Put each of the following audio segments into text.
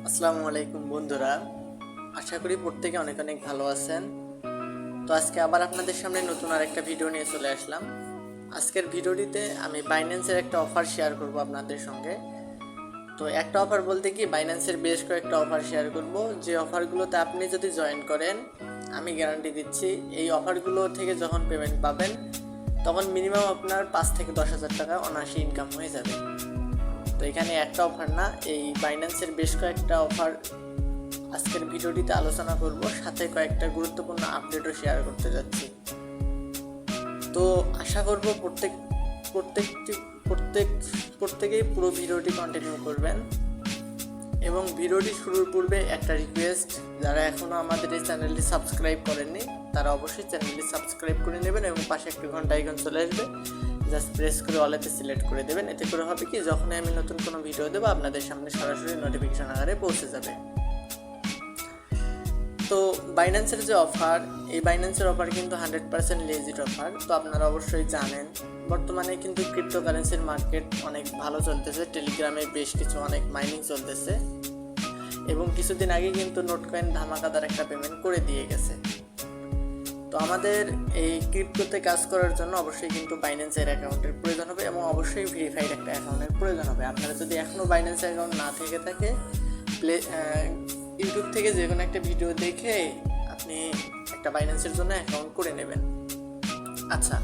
আসসালামু আলাইকুম বন্ধুরা, আশা করি প্রত্যেকে অনেক অনেক ভালো আছেন। তো আজকে আবার আপনাদের সামনে নতুন আরেকটা ভিডিও নিয়ে চলে আসলাম। আজকের ভিডিওটিতে আমি বাইন্যান্সের একটা অফার শেয়ার করব আপনাদের সঙ্গে। তো একটা অফার বলতে কি, বাইন্যান্সের বেশ কয়েকটা অফার শেয়ার করব, যে অফারগুলোতে আপনি যদি জয়েন করেন আমি গ্যারান্টি দিচ্ছি এই অফারগুলো থেকে যখন পেমেন্ট পাবেন তখন মিনিমাম আপনার 5 থেকে 10 হাজার টাকা অনায়াসে ইনকাম হয়ে যাবে। তো এখানে একটা অফার না, এই বাইন্যান্সের বেশ কয়েকটা অফার আজকের ভিডিওটিতে আলোচনা করব, সাথে কয়েকটা গুরুত্বপূর্ণ আপডেটও শেয়ার করতে যাচ্ছি। তো আশা করব প্রত্যেকটি প্রত্যেক প্রত্যেকেই পুরো ভিডিওটি কন্টিনিউ করবেন। এবং ভিডিওটি শুরুর পূর্বে একটা রিকোয়েস্ট, যারা এখনও আমাদের এই চ্যানেলটি সাবস্ক্রাইব করেননি তারা অবশ্যই চ্যানেলটি সাবস্ক্রাইব করে নেবেন এবং পাশে একটি ঘন্টা আইকন চলে আসবে, জাস্ট প্রেস করে অলেতে সিলেক্ট করে দেবেন। এতে করে হবে কি, যখনই আমি নতুন কোনো ভিডিও দেবো আপনাদের সামনে সরাসরি নোটিফিকেশন আকারে পৌঁছে যাবে। তো বাইন্যান্সের যে অফার, এই বাইন্যান্সের অফার কিন্তু 100% লেজিট অফার। তো আপনারা অবশ্যই জানেন বর্তমানে কিন্তু ক্রিপ্টোকারেন্সির মার্কেট অনেক ভালো চলতেছে, টেলিগ্রামে বেশ কিছু অনেক মাইনিং চলতেছে এবং কিছুদিন আগে কিন্তু নোটকয়েন ধামাকাদার একটা পেমেন্ট করে দিয়ে গেছে। তো আমাদের এই ক্রিপ্টোতে কাজ করার জন্য অবশ্যই কিন্তু বাইন্যান্সের অ্যাকাউন্টের প্রয়োজন হবে এবং অবশ্যই ভেরিফাইড একটা অ্যাকাউন্টের প্রয়োজন হবে। আপনারা যদি এখনও বাইন্যান্স অ্যাকাউন্ট না থেকে থাকে, ইউটিউব থেকে যে কোনো একটা ভিডিও দেখে আপনি একটা বাইন্যান্সের জন্য অ্যাকাউন্ট করে নেবেন। আচ্ছা,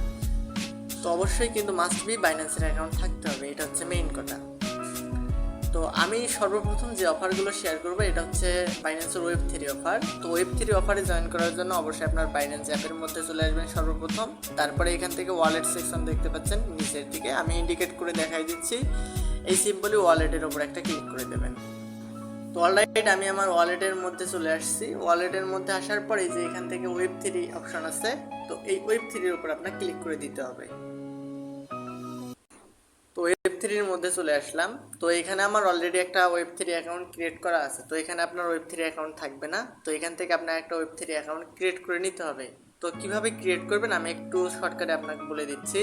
তো অবশ্যই কিন্তু মাস্ট বি বাইন্যান্সের অ্যাকাউন্ট থাকতে হবে, এটা হচ্ছে মেইন কথা। তো আমি সর্বপ্রথম যে অফারগুলো শেয়ার করবো এটা হচ্ছে বাইন্যান্সের Web3 অফার। তো Web3 অফারে জয়েন করার জন্য অবশ্যই আপনার বাইন্যান্স অ্যাপের মধ্যে চলে আসবেন সর্বপ্রথম। তারপরে এখান থেকে ওয়ালেট সেকশন দেখতে পাচ্ছেন নিচের দিকে, আমি ইন্ডিকেট করে দেখাই দিচ্ছি। এই সিম্পলি ওয়ালেটের ওপর একটা ক্লিক করে দেবেন। তো অলরাইট আমি আমার ওয়ালেটের মধ্যে চলে আসছি। ওয়ালেটের মধ্যে আসার পরে যে এখান থেকে Web3 অপশন আছে, তো এই Web3 উপর আপনার ক্লিক করে দিতে হবে। তো Web3 মধ্যে চলে আসলাম। তো এখানে আমার অলরেডি একটা Web3 অ্যাকাউন্ট ক্রিয়েট করা আছে। তো এখানে আপনার Web3 অ্যাকাউন্ট থাকবে না, তো এখান থেকে আপনার একটা Web3 অ্যাকাউন্ট ক্রিয়েট করে নিতে হবে। তো কিভাবে ক্রিয়েট করবেন আমি একটু শর্টকাটে আপনাকে বলে দিচ্ছি।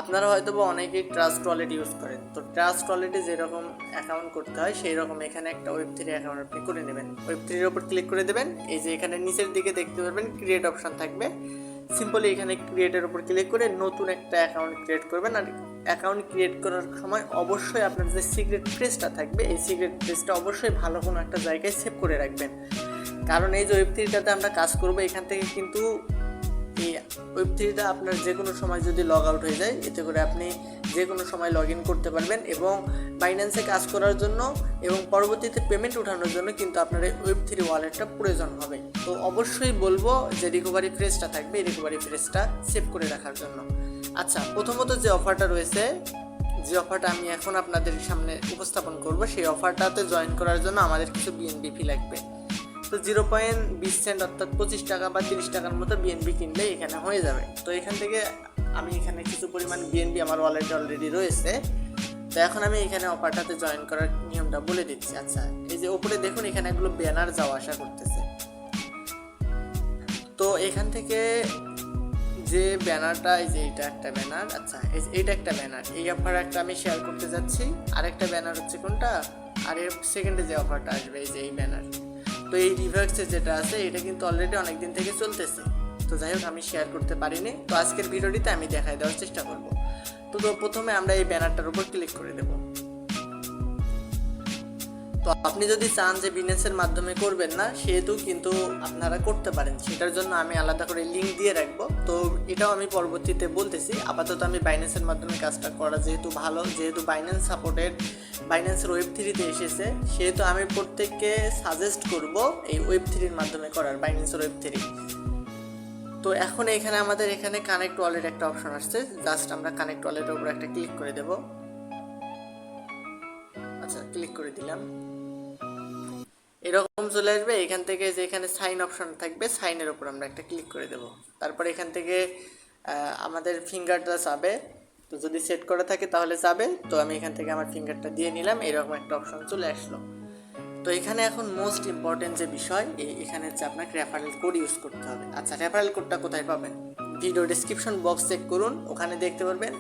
আপনারা হয়তো বা অনেকেই ট্রাস্ট ওয়ালেট ইউজ করেন, তো ট্রাস্ট ওয়ালেটে যেরকম অ্যাকাউন্ট করতে হয় সেই রকম এখানে একটা Web3 অ্যাকাউন্ট আপনি করে নেবেন। Web3 ওপর ক্লিক করে দেবেন। এই যে এখানে নিচের দিকে দেখতে পারবেন ক্রিয়েট অপশন থাকবে, সিম্পলি এখানে ক্রিয়েটের উপর ক্লিক করে নতুন একটা অ্যাকাউন্ট ক্রিয়েট করবেন। আর অ্যাকাউন্ট ক্রিয়েট করার সময় অবশ্যই আপনার যে সিক্রেট ফ্রেজটা থাকবে এই সিক্রেট ফ্রেজটা অবশ্যই ভালো কোনো একটা জায়গায় সেভ করে রাখবেন। কারণ এই যে Web3টাতে আমরা কাজ করবো, এখান থেকে কিন্তু এই Web3টা আপনার যে কোনো সময় যদি লগ আউট হয়ে যায়, এতে করে আপনি যে কোনো সময় লগ ইন করতে পারবেন এবং বাইন্যান্সে কাজ করার জন্য এবং পরবর্তীতে পেমেন্ট ওঠানোর জন্য কিন্তু আপনার এই Web3 ওয়ালেটটা প্রয়োজন হবে। তো অবশ্যই বলবো যে রিকভারি ফ্রেজটা থাকবে, এই রিকভারি ফ্রেজটা সেভ করে রাখার জন্য। আচ্ছা, প্রথমত যে অফারটা রয়েছে, যে অফারটা আমি এখন আপনাদের সামনে উপস্থাপন করব, সেই অফারটাতে জয়েন করার জন্য আমাদের কিছু বিএনবি ফি লাগবে। তো 0.20 সেন্ট অর্থাৎ 25 টাকা বা 30 টাকার মতো বিএনবি কিনলে এখানে হয়ে যাবে। তো এখান থেকে আমি এখানে কিছু পরিমাণ বিএনবি আমার ওয়ালেটে অলরেডি রয়েছে। তো এখন আমি এখানে অফারটাতে জয়েন করার নিয়মটা বলে দিচ্ছি। আচ্ছা, এই যে ওপরে দেখুন এখানে এগুলো ব্যানার যাওয়া আসা করতেছে। তো এখান থেকে যে ব্যানারটা, এই যে এইটা একটা ব্যানার, আচ্ছা এইটা একটা ব্যানার, এই অফার একটা আমি শেয়ার করতে যাচ্ছি। আরেকটা ব্যানার হচ্ছে কোনটা, আর এর সেকেন্ডে যে অফারটা আসবে এই যে এই ব্যানার। তো এই রিভার্সে যেটা আছে এটা কিন্তু অলরেডি অনেক দিন থেকে চলতেছে। তো যাই হোক আমি শেয়ার করতে পারিনি, তো আজকের ভিডিওটিতে আমি দেখাই দেওয়ার চেষ্টা করব। তো প্রথমে আমরা এই ব্যানারটার উপর ক্লিক করে দেব। তো আপনি যদি চান যে বিজনেসের মাধ্যমে করবেন না, সেহেতু কিন্তু আপনারা করতে পারেন, সেটার জন্য আমি আলাদা করে লিঙ্ক দিয়ে রাখবো। তো এটাও আমি পরবর্তীতে বলতেছি। আপাতত আমি বাইন্যান্সের মাধ্যমে কাজটা করা যেহেতু ভালো, যেহেতু বাইন্যান্স সাপোর্টেড, বাইন্যান্সের Web3তে এসেছে, সেহেতু আমি প্রত্যেককে সাজেস্ট করব এই Web3-র মাধ্যমে করার, বাইন্যান্সের Web3। তো এখন এখানে আমাদের এখানে কানেক্ট ওয়ালেট একটা অপশন আসছে, জাস্ট আমরা কানেক্ট ওয়ালেটের উপর একটা ক্লিক করে দেব। আচ্ছা, ক্লিক করে দিলাম, এরকম চলে আসবে। এখান থেকে যে এখানে সাইন অপশন থাকবে, সাইনের উপর আমরা একটা ক্লিক করে দেব। তারপর এখান থেকে আমাদের ফিঙ্গারটা যাবে, তো যদি সেট করা থাকে তাহলে যাবে। তো আমি এখান থেকে আমার ফিঙ্গারটা দিয়ে নিলাম, এরকম একটা অপশন চলে আসলো। তো এখানে এখন মোস্ট ইম্পর্টেন্ট যে বিষয়, এখানে হচ্ছে আপনাকে রেফারেল কোড ইউজ করতে হবে। আচ্ছা, রেফারেল কোডটা কোথায় পাবেন? ভিডিও ডিসক্রিপশন বক্স চেক করুন, ওখানে দেখতে পারবেন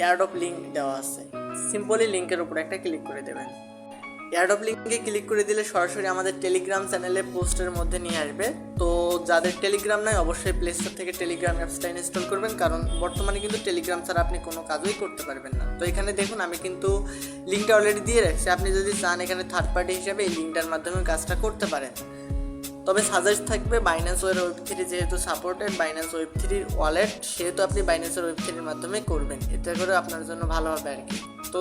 এয়ারড্রপ লিঙ্ক দেওয়া আছে। সিম্পলি লিঙ্কের উপর একটা ক্লিক করে দেবেন। এয়ারড্রপ লিঙ্কে ক্লিক করে দিলে সরাসরি আমাদের টেলিগ্রাম চ্যানেলে পোস্টের মধ্যে নিয়ে আসবে। তো যাদের টেলিগ্রাম নাই অবশ্যই প্লে স্টোর থেকে টেলিগ্রাম অ্যাপসটা ইনস্টল করবেন, কারণ বর্তমানে কিন্তু টেলিগ্রাম ছাড়া আপনি কোনো কাজই করতে পারবেন না। তো এখানে দেখুন আমি কিন্তু লিঙ্কটা অলরেডি দিয়ে রাখছি, আপনি যদি চান এখানে থার্ড পার্টি হিসাবে এই লিঙ্কটার মাধ্যমে কাজটা করতে পারেন। তবে সাজেস্ট থাকবে বাইন্যান্স ওয়েব3 যেহেতু সাপোর্টেড, বাইন্যান্স ওয়েব3 ওয়ালেট, সেহেতু আপনি বাইন্যান্সের ওয়েব3 মাধ্যমে করবেন, এতে করে আপনার জন্য ভালো হবে আর কি। তো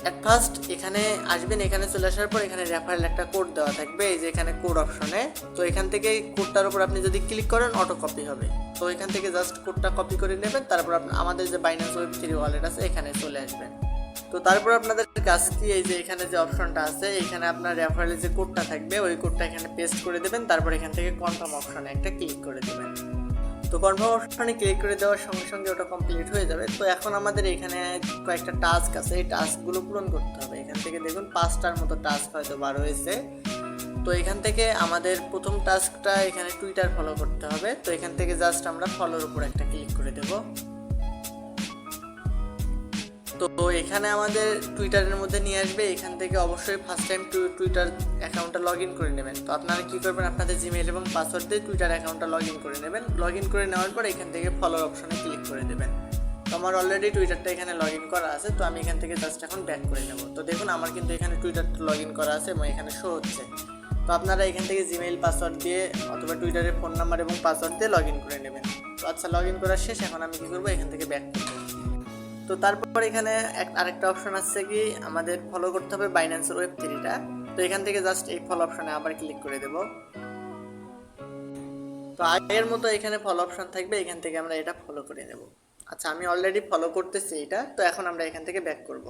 অ্যাট ফার্স্ট এখানে আসবেন, এখানে চলে আসার পর এখানে রেফারেল একটা কোড দেওয়া থাকবে, এই যে এখানে কোড অপশনে। তো এখান থেকে কোডটার উপর আপনি যদি ক্লিক করেন অটো কপি হবে। তো এখান থেকে জাস্ট কোডটা কপি করে নেবেন, তারপর আমাদের যে বাইন্যান্স ওয়েব3 ওয়ালেট আছে এখানে চলে আসবেন। তো তারপর আপনাদের কাজ কি, এই যে এখানে যে অপশনটা আছে এখানে আপনার রেফারেলের যে কোডটা থাকবে ওই কোডটা এখানে পেস্ট করে দেবেন, তারপর এখান থেকে কনফার্ম অপশনে একটা ক্লিক করে দেবেন। তো কনফার্ম অপশনে ক্লিক করে দেওয়ার সঙ্গে সঙ্গে ওটা কমপ্লিট হয়ে যাবে। তো এখন আমাদের এখানে কয়েকটা টাস্ক আছে, এই টাস্কগুলো পূরণ করতে হবে। এখান থেকে দেখুন 5টার মতো টাস্ক হয়তো বার হয়েছে। তো এখান থেকে আমাদের প্রথম টাস্কটা এখানে টুইটার ফলো করতে হবে। তো এখান থেকে জাস্ট আমরা ফলোর উপর একটা ক্লিক করে দেব। তো এখানে আমাদের টুইটারের মধ্যে নিয়ে আসবে, এখান থেকে অবশ্যই ফার্স্ট টাইম টুইটার অ্যাকাউন্টটা লগ ইন করে নেবেন। তো আপনারা কী করবেন, আপনাদের জিমেইল এবং পাসওয়ার্ড দিয়ে টুইটার অ্যাকাউন্টটা লগ ইন করে নেবেন। লগ ইন করে নেওয়ার পর এখান থেকে ফলোর অপশনে ক্লিক করে দেবেন। তো আমার অলরেডি টুইটারটা এখানে লগ ইন করা আছে, তো আমি এখান থেকে জাস্ট এখন ব্যাক করে নেব। তো দেখুন আমার কিন্তু এখানে টুইটারটা লগ ইন করা আছে এবং এখানে শো হচ্ছে। তো আপনারা এখান থেকে জিমেইল পাসওয়ার্ড দিয়ে অথবা টুইটারের ফোন নাম্বার এবং পাসওয়ার্ড দিয়ে লগ ইন করে নেবেন। তো আচ্ছা, লগ ইন করা শেষ, এখন আমি কী করবো, এখান থেকে ব্যাক করব। তো তারপর এখানে আরেকটা অপশন আছে কি, আমাদের ফলো করতে হবে বাইন্যান্সের ওয়েব3টা। তো এখান থেকে জাস্ট এই ফলো অপশনে আবার ক্লিক করে দেব। তো আগের মতো এখানে ফলো অপশন থাকবে, এখান থেকে আমরা এটা ফলো করে নেব। আচ্ছা, আমি অলরেডি ফলো করতেছি এটা। তো এখন আমরা এখান থেকে ব্যাক করব।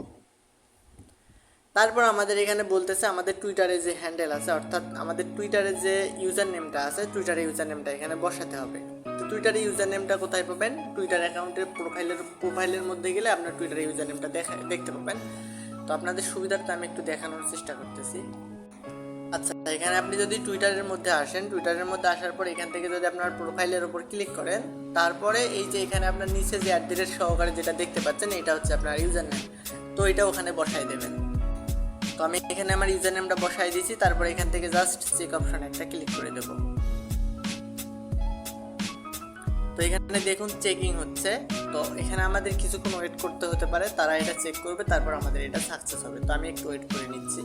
তারপর আমাদের এখানে বলতেছে আমাদের টুইটারে যে হ্যান্ডেল আছে, অর্থাৎ আমাদের টুইটারে যে ইউজার নেমটা আছে, টুইটারে ইউজার নেমটা এখানে বসাতে হবে। তো টুইটারে ইউজার নেমটা কোথায় পাবেন, টুইটার অ্যাকাউন্টের প্রোফাইলের মধ্যে গেলে আপনার টুইটারে ইউজার নেমটা দেখতে পাবেন। তো আপনাদের সুবিধার্থে আমি একটু দেখানোর চেষ্টা করতেছি। আচ্ছা, এখানে আপনি যদি টুইটারের মধ্যে আসেন, টুইটারের মধ্যে আসার পর এখান থেকে যদি আপনার প্রোফাইলের উপর ক্লিক করেন, তারপরে এই যে এখানে আপনার নিচে যে অ্যাড্রেস সহকারে যেটা দেখতে পাচ্ছেন, এটা হচ্ছে আপনার ইউজার নেম। তো এটা ওখানে বসাই দেবেন। তো আমি এখানে আমার ইউজার নেমটা বসাই দিয়েছি, তারপর এখান থেকে জাস্ট চেক অপশনে একটা ক্লিক করে দেব। তো এখানে দেখুন চেকিং হচ্ছে। তো এখানে আমাদের কিছুক্ষণ ওয়েট করতে হতে পারে, তারা এটা চেক করবে, তারপর আমাদের এটা সাকসেস হবে। তো আমি একটু ওয়েট করে নিচ্ছি।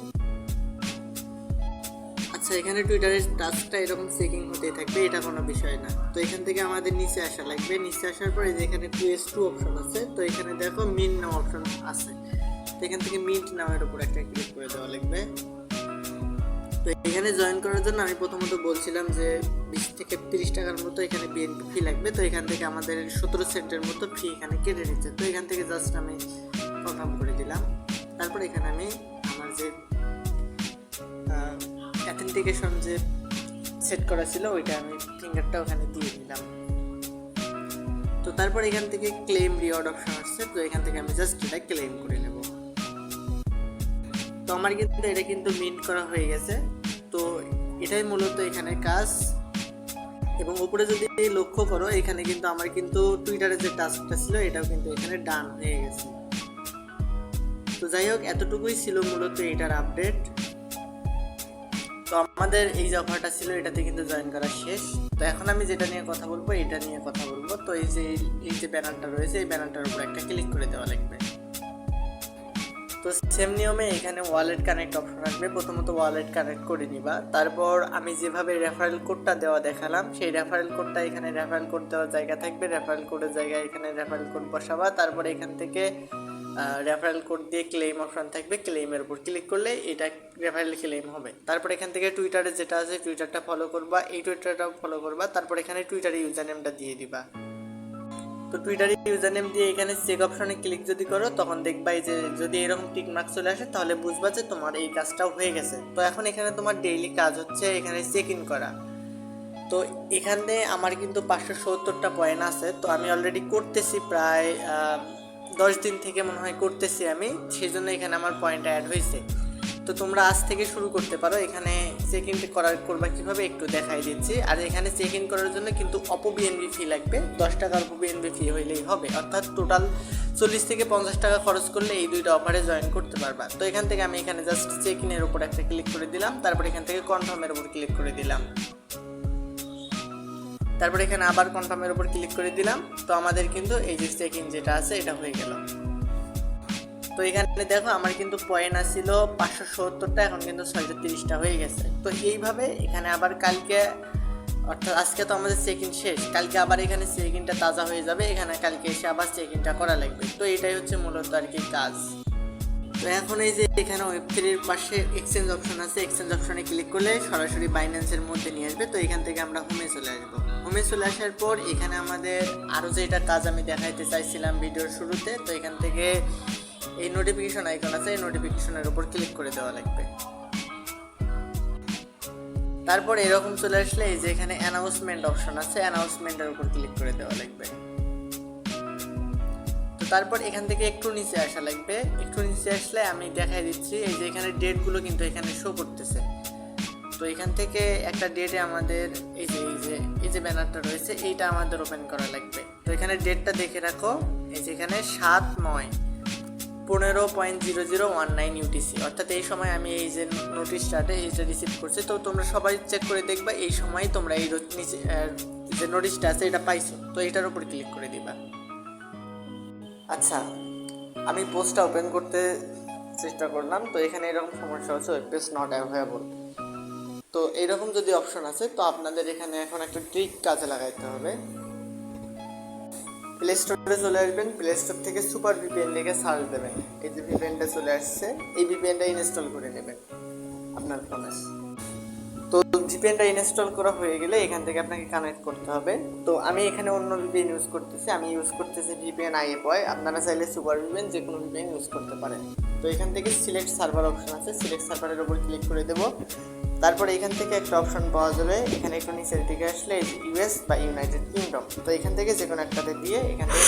আচ্ছা, এখানে টুইটারের টাস্কটা এরকম চেকিং হতেই থাকবে, এটা কোনো বিষয় না। তো এখান থেকে আমাদের নিচে আসা লাগবে। নিচে আসার পরে যে এখানে QS2 অপশন আছে, তো এখানে দেখো মিন নাও অপশন আছে। তো এখান থেকে মিন্ট নামের উপর একটা ক্লিক করে দেওয়া লাগবে। তো এখানে জয়েন করার জন্য আমি প্রথমত বলছিলাম যে 20 থেকে 30 টাকার মতো এখানে বিএনপি ফি লাগবে। তো এখান থেকে আমাদের 17 সেন্টের মতো ফি এখানে কেটে নিচ্ছে। তো এখান থেকে জাস্ট আমি কনফার্ম করে দিলাম। তারপর এখানে আমি আমার যে অ্যাথেন্টিকেশন যে সেট করা ছিল ওইটা আমি ফিঙ্গারটা ওখানে দিয়ে দিলাম। তো তারপর এখান থেকে ক্লেম রিওয়ার্ড অপশন আসছে। তো এখান থেকে আমি জাস্ট এটা ক্লেম করে নেব। তো আমার কিন্তু এটা কিন্তু মিন্ট করা হয়ে গেছে। তো এটাই মূলত এখানে কাজ। এবং উপরে যদি লক্ষ্য করো, এখানে কিন্তু আমার কিন্তু টুইটারের যে টাস্কটা ছিল এটাও কিন্তু এখানে ডান হয়ে গেছে। তো যাই হোক, এতটুকুই ছিল মূলত এটার আপডেট। তো আমাদের এই যে অফারটা ছিল এটাতে কিন্তু জয়েন করা শেষ। তো এখন আমি যেটা নিয়ে কথা বলবো এটা নিয়ে কথা বলবো। তো এই যে ব্যানারটা রয়েছে, এই ব্যানারটার উপর একটা ক্লিক করে দেওয়া লাগবে। তো সেম নিয়মে এখানে ওয়ালেট কানেক্ট অপশন আসবে। প্রথমত ওয়ালেট কানেক্ট করে নিবা, তারপর আমি যেভাবে রেফারেল কোডটা দেওয়া দেখালাম সেই রেফারেল কোডটা এখানে রেফারেল কোড দেওয়ার জায়গা থাকবে, রেফারেল কোডের জায়গায় এখানে রেফারেল কোড বসাবা। তারপরে এখান থেকে রেফারেল কোড দিয়ে ক্লেম অপশন থাকবে, ক্লেমের উপর ক্লিক করলে এটা রেফারেল ক্লেম হবে। তারপর এখান থেকে টুইটারে যেটা আছে টুইটারটা ফলো করবা, এই টুইটারটাও ফলো করবা। তারপর এখানে টুইটারে ইউজার নেমটা দিয়ে দিবা। তো টুইটারে ইউজার নেম দিয়ে এখানে চেক অপশনে ক্লিক যদি করো, তখন দেখবা যে যদি এরকম টিক মার্ক চলে আসে তাহলে বুঝবা যে তোমার এই কাজটাও হয়ে গেছে। তো এখন এখানে তোমার ডেইলি কাজ হচ্ছে এখানে চেক ইন করা। তো এখানে আমার কিন্তু 570টা পয়েন্ট আছে। তো আমি অলরেডি করতেছি প্রায় 10 দিন থেকে মনে হয় করতেছি আমি, সেই জন্য এখানে আমার পয়েন্ট অ্যাড হয়েছে। তো তোমরা আজ থেকে শুরু করতে পারো। এখানে চেক ইন করবা কীভাবে একটু দেখাই দিচ্ছি। আর এখানে চেক ইন করার জন্য কিন্তু অপো বিএনবি ফি লাগবে, 10 টাকার অপো বিএনবি ফি হইলেই হবে। অর্থাৎ টোটাল 40 থেকে 50 টাকা খরচ করলে এই দুইটা অফারে জয়েন করতে পারবা। তো এখান থেকে আমি এখানে জাস্ট চেক ইনের উপর একটা ক্লিক করে দিলাম, তারপর এখান থেকে কনফার্মের উপর ক্লিক করে দিলাম, তারপর এখানে আবার কনফার্মের উপর ক্লিক করে দিলাম। তো আমাদের কিন্তু এই যে চেক ইন যেটা আছে এটা হয়ে গেল। তো এখানে দেখো আমার কিন্তু পয়েন্ট আসছিল 570টা, এখন কিন্তু 630টা হয়ে গেছে। তো এইভাবে এখানে আবার কালকে, অর্থাৎ আজকে তো আমাদের চেক ইন শেষ, কালকে আবার এখানে চেক ইনটা তাজা হয়ে যাবে, এখানে কালকে এসে আবার চেক ইনটা করা লাগবে। তো এটাই হচ্ছে মূলত আর কি কাজ। তো এখন এই যে এখানে ওয়েব3 পাশে এক্সচেঞ্জ অপশন আছে, এক্সচেঞ্জ অপশনে ক্লিক করলে সরাসরি বাইন্যান্সের মধ্যে নিয়ে আসবে। তো এখান থেকে আমরা হোমে চলে আসবো। হোমে চলে আসার পর এখানে আমাদের আরও যেটা কাজ আমি দেখাইতে চাইছিলাম ভিডিওর শুরুতে, তো এখান থেকে এই নোটিফিকেশন আইকন আছে, এই নোটিফিকেশনের উপর ক্লিক করে দেওয়া লাগবে। তারপর এরকম চলে আসলে এই যে এখানে অ্যানাউন্সমেন্ট অপশন আছে, অ্যানাউন্সমেন্টের উপর ক্লিক করে দেওয়া লাগবে। তো তারপর এখান থেকে একটু নিচে আসা লাগবে, একটু নিচে আসলে আমি দেখাই দিচ্ছি এই যে এখানে ডেটগুলো কিন্তু এখানে শো করতেছে। তো এখান থেকে একটা ডেটে আমাদের এই যে ব্যানারটা রয়েছে এইটা আমাদের ওপেন করা লাগবে। তো এখানে ডেটটা দেখে রাখো, এই যে এখানে 7/9/15.0019 UTC, অর্থাৎ এই সময় আমি এই যে নোটিশটাতে এইটা রিসিভ করছি। তো তোমরা সবাই চেক করে দেখবা এই সময় তোমরা এই যে নোটিশটা আছে এটা পাইছো। তো এটার উপর ক্লিক করে দিবা। আচ্ছা, আমি পোস্টটা ওপেন করতে চেষ্টা করলাম, তো এখানে এরকম সমস্যা হচ্ছে ওয়েব পেজ নট অ্যাভেলেবল। তো এইরকম যদি অপশন আছে তো আপনাদের এখানে এখন একটা ট্রিক কাজে লাগাইতে হবে। প্লে স্টোরে চলে আসবেন, প্লে স্টোর থেকে সুপার ভিপিএন লিখে সার্চ দেবেন, এই যে ভিপিএনটা চলে আসছে, এই ভিপিএনটা ইনস্টল করে নেবেন আপনার ফোনে। তো ভিপিএনটা ইনস্টল করা হয়ে গেলে এখান থেকে আপনাকে কানেক্ট করতে হবে। তো আমি এখানে অন্য ভিপিএন ইউজ করতেছি, আমি ইউজ করতেছি ভিপিএন আইএপওয়াই, আপনারা চাইলে সুপার ভিপিএন যে কোনো ভিপিএন ইউজ করতে পারেন। তো এখান থেকে সিলেক্ট সার্ভার অপশন আছে, সিলেক্ট সার্ভারের উপর ক্লিক করে দেবো। তারপরে এখান থেকে একটা অপশন পাওয়া যাবে, এখানে একটু নিচের দিকে আসলে ইউএস বা ইউনাইটেড কিংডম, তো এখান থেকে যে কোনো একটাতে দিয়ে এখান থেকে,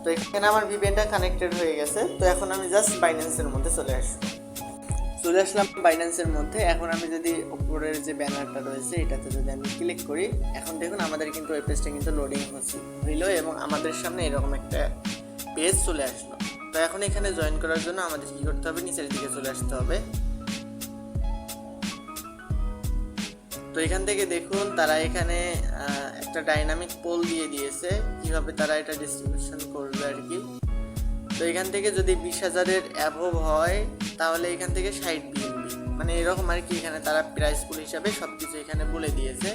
তো এখানে আমার ভিপিএনটা কানেক্টেড হয়ে গেছে। তো এখন আমি জাস্ট বাইন্যান্সের মধ্যে চলে আসলাম বাইন্যান্সের মধ্যে। এখন আমি যদি উপরের যে ব্যানারটা রয়েছে এটাতে যদি আমি ক্লিক করি, এখন দেখুন আমাদের কিন্তু ওয়েব পেজটা কিন্তু লোডিং হইলো এবং আমাদের সামনে এরকম একটা পেজ চলে আসলো। তো এখন এখানে জয়েন করার জন্য আমাদের কি করতে হবে, নিচের দিকে চলে আসতে হবে। তো এখান থেকে দেখুন তারা এখানে একটা ডাইনামিক পোল দিয়ে দিয়েছে কিভাবে তারা এটা ডিস্ট্রিবিউশন করবে আর কি। তো এখান থেকে যদি 20,000-এর অ্যাভব হয় তাহলে এখান থেকে 60 BNB, মানে এরকম আর কি। এখানে তারা প্রাইস পুল হিসাবে সব কিছু এখানে বলে দিয়েছে।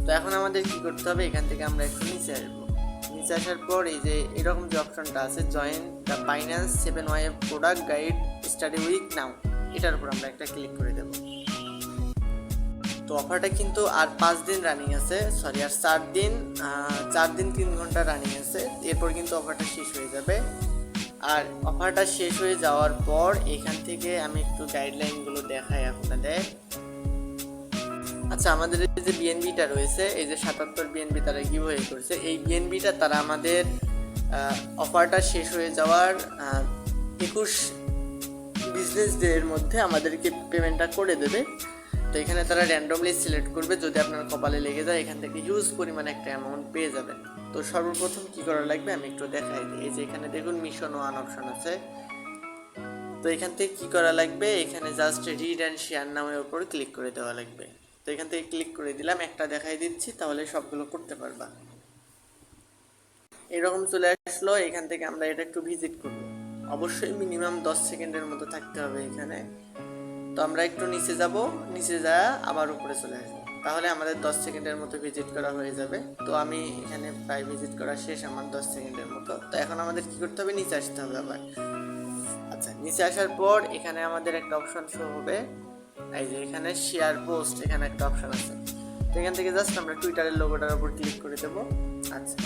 তো এখন আমাদের কি করতে হবে, এখান থেকে আমরা একটু নিচে আসবো। নিচে আসার পর এই যে এরকম যে অপশনটা আছে, join the Binance 7 product guide study week now, এটার উপর আমরা একটা ক্লিক করে দেবো। তো অফারটা কিন্তু আর 5 দিন রানিং আছে, সরি আর 4 দিন 3 ঘন্টা রানিং আছে, এরপর কিন্তু অফারটা শেষ হয়ে যাবে। আর অফারটা শেষ হয়ে যাওয়ার পর এখান থেকে আমি একটু গাইডলাইনগুলো দেখাই আপনাদের। আচ্ছা, আমাদের এই যে বিএনবিটা রয়েছে, এই যে 77 বিএনবি তারা গিভওয়ে করছে, এই বিএনবিটা তারা আমাদের অফারটা শেষ হয়ে যাওয়ার 21 বিজনেস ডে এর মধ্যে আমাদেরকে পেমেন্টটা করে দেবে। তো এখানে তারা র্যান্ডমলি সিলেক্ট করবে, যদি আপনার কপালে লেগে যায় এখান থেকে হিউজ পরিমাণে একটা অ্যামাউন্ট পেয়ে যাবেন। তো সর্বপ্রথম কি করা লাগবে আমি একটু দেখাই দিই। এই যে এখানে দেখুন মিশন 1 অপশন আছে, তো এখান থেকে কি করা লাগবে, এখানে জাস্ট রিড অ্যান্ড শেয়ার নামের উপর ক্লিক করে দেওয়া লাগবে। তো এখান থেকে ক্লিক করে দিলাম, একটা দেখাই দিচ্ছি তাহলে সবগুলো করতে পারবা। এরকম চলে আসলো, এখান থেকে আমরা এটা একটু ভিজিট করব, অবশ্যই মিনিমাম 10 সেকেন্ডের মতো থাকতে হবে এখানে। তো আমরা একটু নিচে যাব, নিচে যাওয়া আবার উপরে চলে আসবো, তাহলে আমাদের 10 সেকেন্ডের মতো ভিজিট করা হয়ে যাবে। তো আমি এখানে প্রায় ভিজিট করা শেষ আমার 10 সেকেন্ডের মতো। তো এখন আমাদের কি করতে হবে, নিচে আসতে হবে আবার। আচ্ছা, নিচে আসার পর এখানে আমাদের একটা অপশন শো হবে, এই যে এখানে শেয়ার পোস্ট, এখানে একটা অপশন আছে। তো এখান থেকে জাস্ট আমরা টুইটারের লোগোটার উপর ক্লিক করে দেব। আচ্ছা,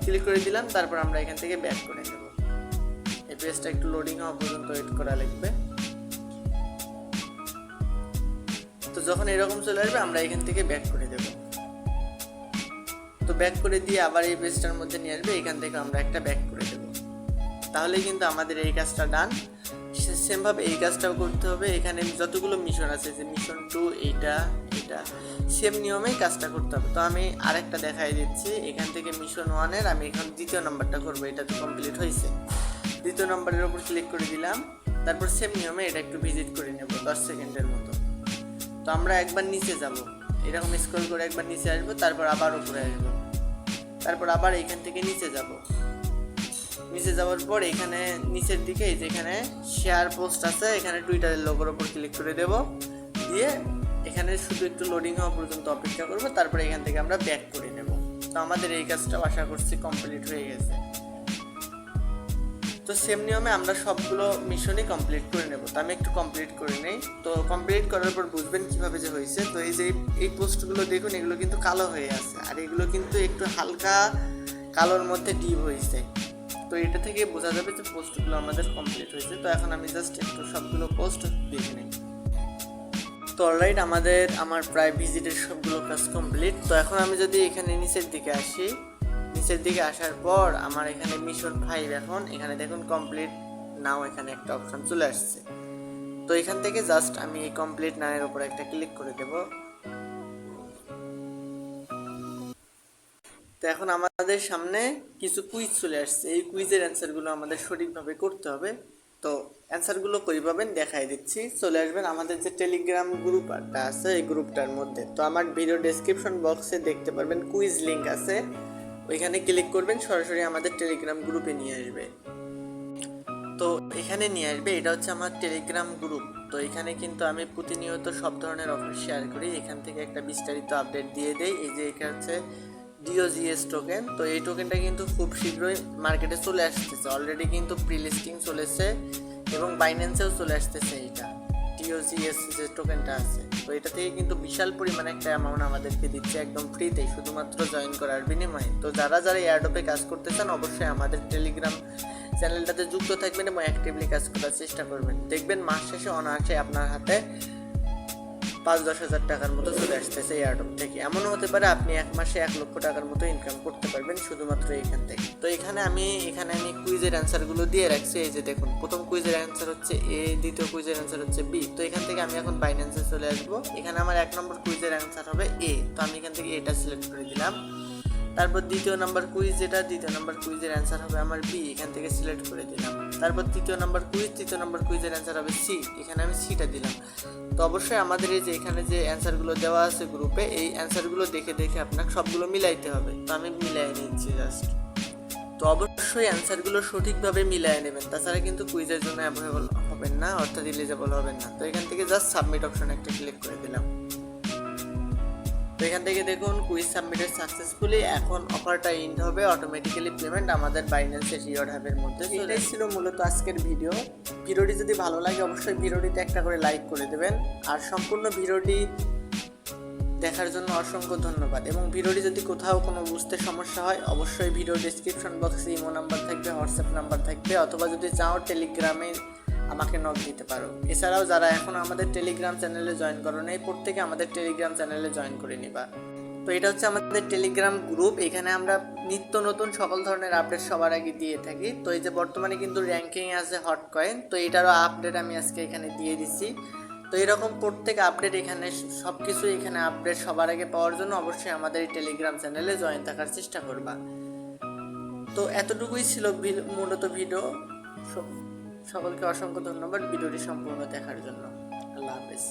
ক্লিক করে দিলাম, তারপর আমরা এখান থেকে ব্যাক করে নেব। এই পেজটা একটু লোডিং হওয়া পর্যন্ত ওয়েট করা লাগবে। তো যখন এরকম চলে আসবে আমরা এখান থেকে ব্যাক করে দেব। তো ব্যাক করে দিয়ে আবার এই পেজটার মধ্যে নিয়ে আসবে, এখান থেকে আমরা একটা ব্যাক করে দেব, তাহলে কিন্তু আমাদের এই কাজটা ডান। সেমভাবে এই কাজটাও করতে হবে। এখানে যতগুলো মিশন আছে, যে মিশন 2 এইটা এটা সেম নিয়মেই কাজটা করতে হবে। তো আমি আরেকটা দেখাই দিচ্ছি, এখান থেকে মিশন 1-এর আমি এখন দ্বিতীয় নাম্বারটা করবো, এটা তো কমপ্লিট হয়েছে। দ্বিতীয় নাম্বারের উপর ক্লিক করে দিলাম, তারপর সেম নিয়মে এটা একটু ভিজিট করে নেব 10 সেকেন্ডের মতো। তো আমরা একবার নিচে যাব, এরকম স্ক্রল করে একবার নিচে আসবো, তারপর আবার উপরে আসবো, তারপর আবার এখান থেকে নিচে যাব। নিচে যাওয়ার পর এখানে নিচের দিকে যেখানে শেয়ার পোস্ট আছে, এখানে টুইটারের লোগোর উপর ক্লিক করে দেব, দিয়ে এখানে শুধু একটু লোডিং হওয়া পর্যন্ত অপেক্ষা করব, তারপরে এখান থেকে আমরা ব্যাক করে নেব। তো আমাদের এই কাজটাও আশা করছি কমপ্লিট হয়ে গেছে। তো সেম নিয়মে আমরা সবগুলো মিশনই কমপ্লিট করে নেব। তো আমি একটু কমপ্লিট করে নেই। তো কমপ্লিট করার পর বুঝবেন কীভাবে যে হয়েছে। তো এই যে এই পোস্টগুলো দেখুন, এগুলো কিন্তু কালো হয়ে আছে, আর এগুলো কিন্তু একটু হালকা কালোর মধ্যে ডিপ হয়েছে। তো এটা থেকে বোঝা যাবে যে পোস্টগুলো আমাদের কমপ্লিট হয়েছে। তো এখন আমি জাস্ট একটু সবগুলো পোস্ট দেখে নিই। তো অলরাইট আমার প্রায় ভিজিটের সবগুলো কাজ কমপ্লিট। তো এখন আমি যদি এখানে নিচের দিকে আসি, নিচের দিকে আসার পর আমার এখানে মিশন 5 এখন এখানে দেখুন কমপ্লিট নাও, এখানে একটা অপশন চলে আসছে। তো এখান থেকে জাস্ট আমি এই কমপ্লিট নাও এর উপর একটা ক্লিক করে দেব। তো এখন আমাদের সামনে কিছু কুইজ চলে আসছে, এই কুইজের অ্যান্সারগুলো আমাদের সঠিকভাবে করতে হবে। তো অ্যান্সারগুলো কই পাবেন দেখাই দিচ্ছি। চলে আসবেন আমাদের যে টেলিগ্রাম গ্রুপটা আছে এই গ্রুপটার মধ্যে। তো আমার ভিডিও ডেসক্রিপশন বক্সে দেখতে পারবেন কুইজ লিঙ্ক আছে, ওইখানে ক্লিক করবেন, সরাসরি আমাদের টেলিগ্রাম গ্রুপে নিয়ে আসবে। তো এখানে নিয়ে আসবে, এটা হচ্ছে আমার টেলিগ্রাম গ্রুপ। তো এখানে কিন্তু আমি প্রতিনিয়ত সব ধরনের অফার শেয়ার করি, এখান থেকে একটা বিস্তারিত আপডেট দিয়ে দেই। এই যে এটা হচ্ছে ডিওজিএস টোকেন। তো এই টোকেনটা কিন্তু খুব শীঘ্রই মার্কেটে চলে আসতেছে, অলরেডি কিন্তু প্রি লিস্টিং চলেছে এবং বাইন্যান্সেও চলে আসতেছে এইটা ডিওজিএস যে টোকেনটা আছে। তো এটা থেকে কিন্তু বিশাল পরিমাণে একটা অ্যামাউন্ট আমাদেরকে দিচ্ছে একদম ফ্রিতে, শুধুমাত্র জয়েন করার বিনিময়ে। তো যারা এয়ারড্রপে কাজ করতে চান অবশ্যই আমাদের টেলিগ্রাম চ্যানেলটাতে যুক্ত থাকবেন এবং অ্যাক্টিভলি কাজ করার চেষ্টা করবেন। দেখবেন মাস শেষে অনায়াসে আপনার হাতে 5-10 হাজার টাকার মতো চলে আসতেছে এয়ারড্রপ থেকে। এমনও হতে পারে আপনি এক মাসে 1 লক্ষ টাকার মতো ইনকাম করতে পারবেন শুধুমাত্র এখান থেকে। তো এখানে আমি কুইজের অ্যান্সারগুলো দিয়ে রাখছি। এই যে দেখুন, প্রথম কুইজের অ্যান্সার হচ্ছে এ, দ্বিতীয় কুইজের অ্যান্সার হচ্ছে বি। তো এখান থেকে আমি এখন বাইন্যান্সে চলে আসবো। এখানে আমার 1 নম্বর কুইজের অ্যান্সার হবে এ। তো আমি এখান থেকে এটা সিলেক্ট করে দিলাম। তারপর দ্বিতীয় নাম্বার কুইজের অ্যান্সার হবে আমার বি, এখান থেকে সিলেক্ট করে দিলাম। তারপর তৃতীয় নাম্বার কুইজের অ্যান্সার হবে সি, এখানে আমি সিটা দিলাম। তো অবশ্যই আমাদের এই যে এখানে যে অ্যান্সারগুলো দেওয়া আছে গ্রুপে, এই অ্যান্সারগুলো দেখে আপনাকে সবগুলো মিলাইতে হবে। তো আমি মিলাই নিচ্ছি জাস্ট। তো অবশ্যই অ্যান্সারগুলো সঠিকভাবে মিলাই নেবেন, তাছাড়া কিন্তু কুইজের জন্য অ্যাভেলেবল হবেন না, অর্থাৎ এলিজিবল হবেন না। তো এখান থেকে জাস্ট সাবমিট অপশনে একটা ক্লিক করে দিলাম। তো এখান থেকে দেখুন কুইজ সাবমিটেড সাকসেসফুলি। এখন অফারটা এন্ড হবে, অটোমেটিক্যালি পেমেন্ট আমাদের বাইন্যান্সের রিওয়ার্ড হাবের মধ্যে। এটাই ছিল মূলত আজকের ভিডিওটি যদি ভালো লাগে অবশ্যই ভিডিওটিতে একটা করে লাইক করে দেবেন। আর সম্পূর্ণ ভিডিওটি দেখার জন্য অসংখ্য ধন্যবাদ। এবং ভিডিওটি যদি কোথাও কোনো বুঝতে সমস্যা হয় অবশ্যই ভিডিও ডেসক্রিপশন বক্সে ইমো নাম্বার থাকবে, হোয়াটসঅ্যাপ নাম্বার থাকবে, অথবা যদি চাও টেলিগ্রামে আমাকে নক দিতে পারো। এছাড়াও যারা এখন আমাদের টেলিগ্রাম চ্যানেলে জয়েন করো নাই, প্রত্যেকে আমাদের টেলিগ্রাম চ্যানেলে জয়েন করে নিবা। তো এটা হচ্ছে আমাদের টেলিগ্রাম গ্রুপ, এখানে আমরা নিত্য নতুন সকল ধরনের আপডেট সবার আগে দিয়ে থাকি। তো এই যে বর্তমানে কিন্তু র্যাঙ্কিং আছে হট কয়েন, তো এটারও আপডেট আমি আজকে এখানে দিয়ে দিচ্ছি। তো এরকম প্রত্যেক আপডেট এখানে সব কিছু এখানে আপডেট সবার আগে পাওয়ার জন্য অবশ্যই আমাদের এই টেলিগ্রাম চ্যানেলে জয়েন থাকার চেষ্টা করবা। তো এতটুকুই ছিল মূলত ভিডিও। সকলকে অসংখ্য ধন্যবাদ ভিডিওটি সম্পূর্ণ দেখার জন্য। আল্লাহ হাফেজ।